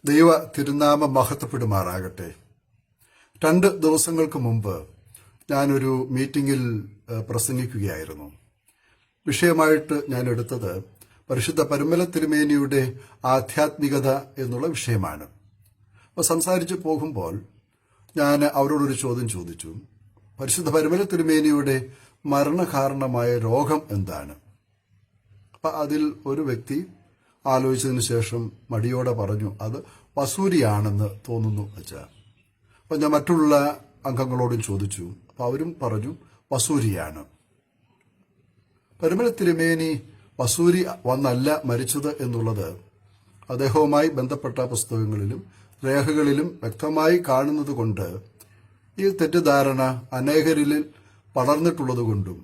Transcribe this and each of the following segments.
ദൈവ തിരുനാമം മഹത്വപ്പെടുമാറാകട്ടെ. 2 ദിവസങ്ങൾക്ക് മുമ്പ് ഞാനൊരു മീറ്റിംഗിൽ പ്രസംഗിക്കുകയായിരുന്നു. വിഷയമായിട്ട് ഞാൻ എടുത്തത് പരിശുദ്ധ പരുമല തിരുമേനിയുടെ ആധ്യാത്മികത എന്നുള്ള വിഷയമാണ്. അപ്പോൾ സംസാരിച്ചു പോകുമ്പോൾ ഞാൻ അവരോടൊരു ചോദ്യം ചോദിച്ചു. പരിശുദ്ധ പരുമല തിരുമേനിയുടെ മരണകാരണമായ രോഗം എന്താണ്? അപ്പം അതിൽ ഒരു വ്യക്തി ആലോചിച്ചതിന് ശേഷം മടിയോടെ പറഞ്ഞു, അത് വസൂരിയാണെന്ന് തോന്നുന്നു അച്ഛാ. അപ്പം ഞാൻ മറ്റുള്ള അംഗങ്ങളോടും ചോദിച്ചു. അപ്പം അവരും പറഞ്ഞു വസൂരിയാണ്. പരുമല തിരുമേനി വസൂരി വന്നല്ല മരിച്ചത് എന്നുള്ളത് അദ്ദേഹവുമായി ബന്ധപ്പെട്ട പുസ്തകങ്ങളിലും രേഖകളിലും വ്യക്തമായി കാണുന്നത് കൊണ്ട് ഈ തെറ്റിദ്ധാരണ അനേകരിൽ പടർന്നിട്ടുള്ളതുകൊണ്ടും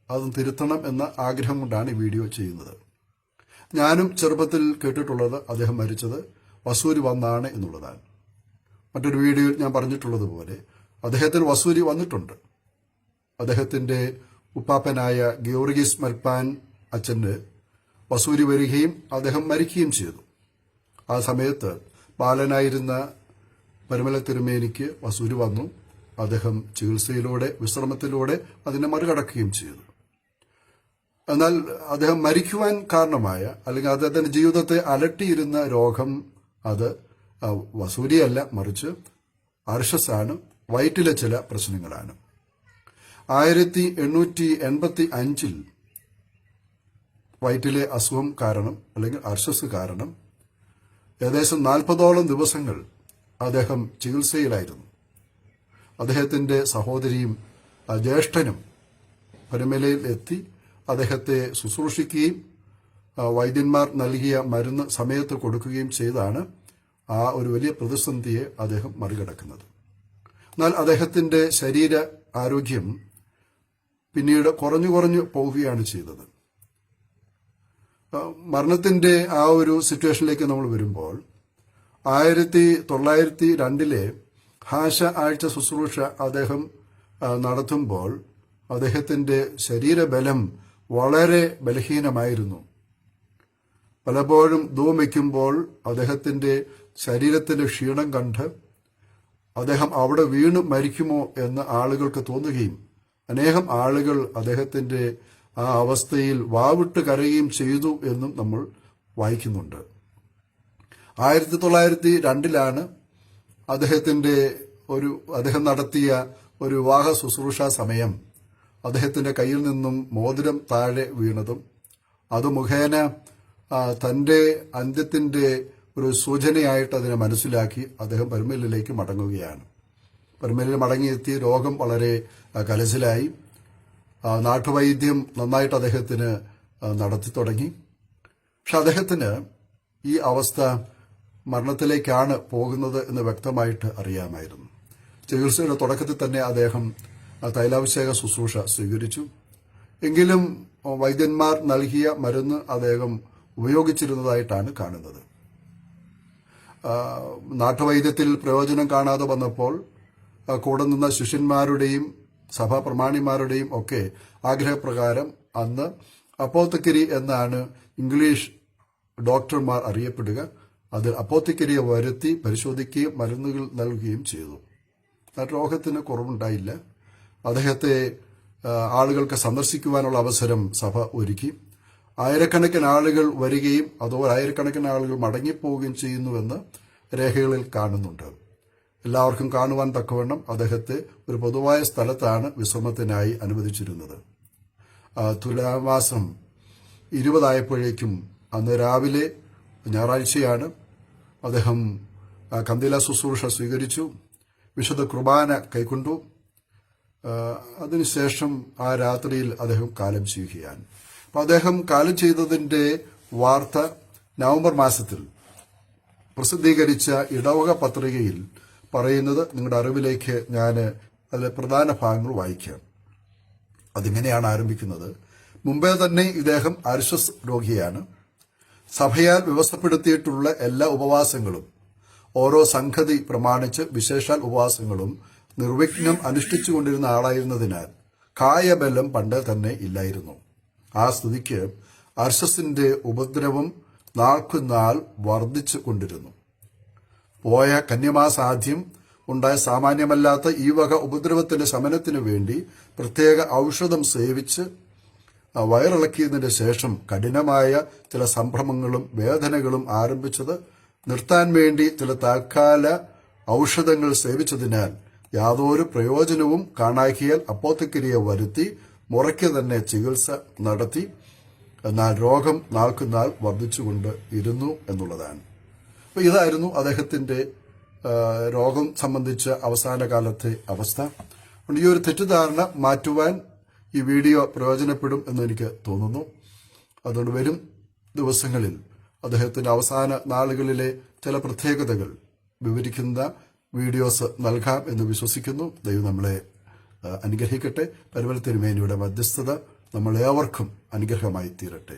അത് തിരുത്തണം എന്ന ആഗ്രഹം കൊണ്ടാണ് ഈ വീഡിയോ ചെയ്യുന്നത്. ഞാനും ചെറുപ്പത്തിൽ കേട്ടിട്ടുള്ളത് അദ്ദേഹം മരിച്ചത് വസൂരി വന്നാണ് എന്നുള്ളതാണ്. മറ്റൊരു വീഡിയോയിൽ ഞാൻ പറഞ്ഞിട്ടുള്ളതുപോലെ അദ്ദേഹത്തിന് വസൂരി വന്നിട്ടുണ്ട്. അദ്ദേഹത്തിന്റെ ഉപ്പാപ്പനായ ഗിയോർഗീസ് മൽപ്പാൻ അച്ഛന് വസൂരി വരികയും അദ്ദേഹം മരിക്കുകയും ചെയ്തു. ആ സമയത്ത് ബാലനായിരുന്ന പരുമല തിരുമേനിക്ക് വസൂരി വന്നു. അദ്ദേഹം ചികിത്സയിലൂടെ വിശ്രമത്തിലൂടെ അതിനെ മറികടക്കുകയും ചെയ്തു. എന്നാൽ അദ്ദേഹം മരിക്കുവാൻ കാരണമായ അല്ലെങ്കിൽ അദ്ദേഹത്തിന്റെ ജീവിതത്തെ അലട്ടിയിരുന്ന രോഗം അത് വസൂരിയല്ല, മറിച്ച് അർശസാണ്, വയറ്റിലെ ചില പ്രശ്നങ്ങളാണ്. 1885 വയറ്റിലെ അസുഖം കാരണം അല്ലെങ്കിൽ അർശസ് കാരണം ഏകദേശം 40ഓളം ദിവസങ്ങൾ അദ്ദേഹം ചികിത്സയിലായിരുന്നു. അദ്ദേഹത്തിന്റെ സഹോദരിയും ജ്യേഷ്ഠനും പരുമലയിൽ എത്തി അദ്ദേഹത്തെ ശുശ്രൂഷിക്കുകയും വൈദ്യന്മാർ നൽകിയ മരുന്ന് സമയത്ത് കൊടുക്കുകയും ചെയ്താണ് ആ ഒരു വലിയ പ്രതിസന്ധിയെ അദ്ദേഹം മറികടക്കുന്നത്. എന്നാൽ അദ്ദേഹത്തിന്റെ ശരീര ആരോഗ്യം പിന്നീട് കുറഞ്ഞു പോവുകയാണ് ചെയ്തത്. മരണത്തിന്റെ ആ ഒരു സിറ്റുവേഷനിലേക്ക് നമ്മൾ വരുമ്പോൾ 1902 ഹാശ ആഴ്ച ശുശ്രൂഷ അദ്ദേഹം നടത്തുമ്പോൾ അദ്ദേഹത്തിന്റെ ശരീരബലം വളരെ ബലഹീനമായിരുന്നു. പലപ്പോഴും ധൂമിക്കുമ്പോൾ അദ്ദേഹത്തിന്റെ ശരീരത്തിന്റെ ക്ഷീണം കണ്ട് അദ്ദേഹം അവിടെ വീണ് മരിക്കുമോ എന്ന് ആളുകൾക്ക് തോന്നുകയും അനേകം ആളുകൾ അദ്ദേഹത്തിന്റെ ആ അവസ്ഥയിൽ വാവിട്ട് കരയുകയും ചെയ്തു എന്നും നമ്മൾ വായിക്കുന്നുണ്ട്. 1902 അദ്ദേഹം നടത്തിയ ഒരു വിവാഹ ശുശ്രൂഷ സമയം അദ്ദേഹത്തിന്റെ കയ്യിൽ നിന്നും മോതിരം താഴെ വീണതും അത് മുഖേന തന്റെ അന്ത്യത്തിന്റെ ഒരു സൂചനയായിട്ട് അതിനെ മനസ്സിലാക്കി അദ്ദേഹം പരുമലയിലേക്ക് മടങ്ങുകയാണ്. പരുമലയിൽ മടങ്ങിയെത്തി രോഗം വളരെ കലശലായി. നാട്ടുവൈദ്യം നന്നായിട്ട് അദ്ദേഹത്തിന് നടത്തി തുടങ്ങി. പക്ഷെ അദ്ദേഹത്തിന് ഈ അവസ്ഥ മരണത്തിലേക്കാണ് പോകുന്നത് എന്ന് വ്യക്തമായിട്ട് അറിയാമായിരുന്നു. ചികിത്സയുടെ തുടക്കത്തിൽ തന്നെ അദ്ദേഹം തൈലാഭിഷേക ശുശ്രൂഷ സ്വീകരിച്ചു. എങ്കിലും വൈദ്യന്മാർ നൽകിയ മരുന്ന് അദ്ദേഹം ഉപയോഗിച്ചിരുന്നതായിട്ടാണ് കാണുന്നത്. നാട്ടുവൈദ്യത്തിൽ പ്രയോജനം കാണാതെ വന്നപ്പോൾ കൂടെ നിന്ന ശിഷ്യന്മാരുടെയും സഭാ പ്രമാണിമാരുടെയും ഒക്കെ ആഗ്രഹപ്രകാരം അന്ന് അപ്പോത്തക്കരി എന്നാണ് ഇംഗ്ലീഷ് ഡോക്ടർമാർ അറിയപ്പെടുക. അത് അപ്പോത്തക്കരിയെ വരുത്തി പരിശോധിക്കുകയും മരുന്നുകൾ നൽകുകയും ചെയ്തു. ആ രോഗത്തിന് കുറവുണ്ടായില്ല. അദ്ദേഹത്തെ ആളുകൾക്ക് സന്ദർശിക്കുവാനുള്ള അവസരം സഭ ഒരുക്കി. ആയിരക്കണക്കിന് ആളുകൾ വരികയും അതുപോലെ ആയിരക്കണക്കിന് ആളുകൾ മടങ്ങിപ്പോവുകയും ചെയ്യുന്നുവെന്ന് രേഖകളിൽ കാണുന്നുണ്ട്. എല്ലാവർക്കും കാണുവാൻ തക്കവണ്ണം അദ്ദേഹത്തെ ഒരു പൊതുവായ സ്ഥലത്താണ് വിശ്രമത്തിനായി അനുവദിച്ചിരുന്നത്. തുലാമാസം 20 ആയപ്പോഴേക്കും അന്ന് രാവിലെ ഞായറാഴ്ചയാണ് അദ്ദേഹം കന്തില ശുശ്രൂഷ സ്വീകരിച്ചു. വിശുദ്ധ കുർബാന കൈക്കൊണ്ടു. അതിനുശേഷം ആ രാത്രിയിൽ അദ്ദേഹം കാലം ചെയ്യുകയാണ്. അപ്പം അദ്ദേഹം കാലം ചെയ്തതിന്റെ വാർത്ത നവംബർ മാസത്തിൽ പ്രസിദ്ധീകരിച്ച ഇടവക പത്രികയിൽ പറയുന്നത് നിങ്ങളുടെ അറിവിലേക്ക് ഞാൻ അതിലെ പ്രധാന ഭാഗങ്ങൾ വായിക്കാം. അതിങ്ങനെയാണ് ആരംഭിക്കുന്നത്. മുമ്പേ തന്നെ ഇദ്ദേഹം അർശസ് രോഗിയാണ്. സഭയാൽ വ്യവസ്ഥപ്പെടുത്തിയിട്ടുള്ള എല്ലാ ഉപവാസങ്ങളും ഓരോ സംഗതി പ്രമാണിച്ച് വിശേഷാൽ ഉപവാസങ്ങളും നിർവിഘ്നം അനുഷ്ഠിച്ചുകൊണ്ടിരുന്ന ആളായിരുന്നതിനാൽ കായബലം പണ്ട് തന്നെ ഇല്ലായിരുന്നു. ആ സ്ഥിതിക്ക് അർശസിന്റെ ഉപദ്രവം നാൾക്കുനാൾ വർദ്ധിച്ചു കൊണ്ടിരുന്നു. പോയ കന്യമാസാധ്യം ഉണ്ടായ സാമാന്യമല്ലാത്ത ഈ വക ഉപദ്രവത്തിന്റെ ശമനത്തിനു വേണ്ടി പ്രത്യേക ഔഷധം സേവിച്ച് വയറിളക്കിയതിന് ശേഷം കഠിനമായ ചില സംഭ്രമങ്ങളും വേദനകളും ആരംഭിച്ചത് നിർത്താൻ വേണ്ടി ചില താൽക്കാല ഔഷധങ്ങൾ സേവിച്ചതിനാൽ യാതൊരു പ്രയോജനവും കാണാക്കിയാൽ അപ്പോത്തക്കരിയെ വരുത്തി മുറയ്ക്ക് തന്നെ ചികിത്സ നടത്തി. എന്നാൽ രോഗം നാൾക്കുനാൾ വർദ്ധിച്ചുകൊണ്ട് ഇരുന്നു എന്നുള്ളതാണ്. അപ്പൊ ഇതായിരുന്നു അദ്ദേഹത്തിന്റെ രോഗം സംബന്ധിച്ച അവസാന കാലത്തെ അവസ്ഥ. ഈ ഒരു തെറ്റിദ്ധാരണ മാറ്റുവാൻ ഈ വീഡിയോ പ്രയോജനപ്പെടും എന്ന് എനിക്ക് തോന്നുന്നു. അതുകൊണ്ട് വരും ദിവസങ്ങളിൽ അദ്ദേഹത്തിന്റെ അവസാന നാളുകളിലെ ചില പ്രത്യേകതകൾ വിവരിക്കുന്ന വീഡിയോസ് നൽകാം എന്ന് വിശ്വസിക്കുന്നു. ദൈവം നമ്മളെ അനുഗ്രഹിക്കട്ടെ. പരിമല തിരുമേനിയുടെ മധ്യസ്ഥത നമ്മളേവർക്കും അനുഗ്രഹമായി തീരട്ടെ.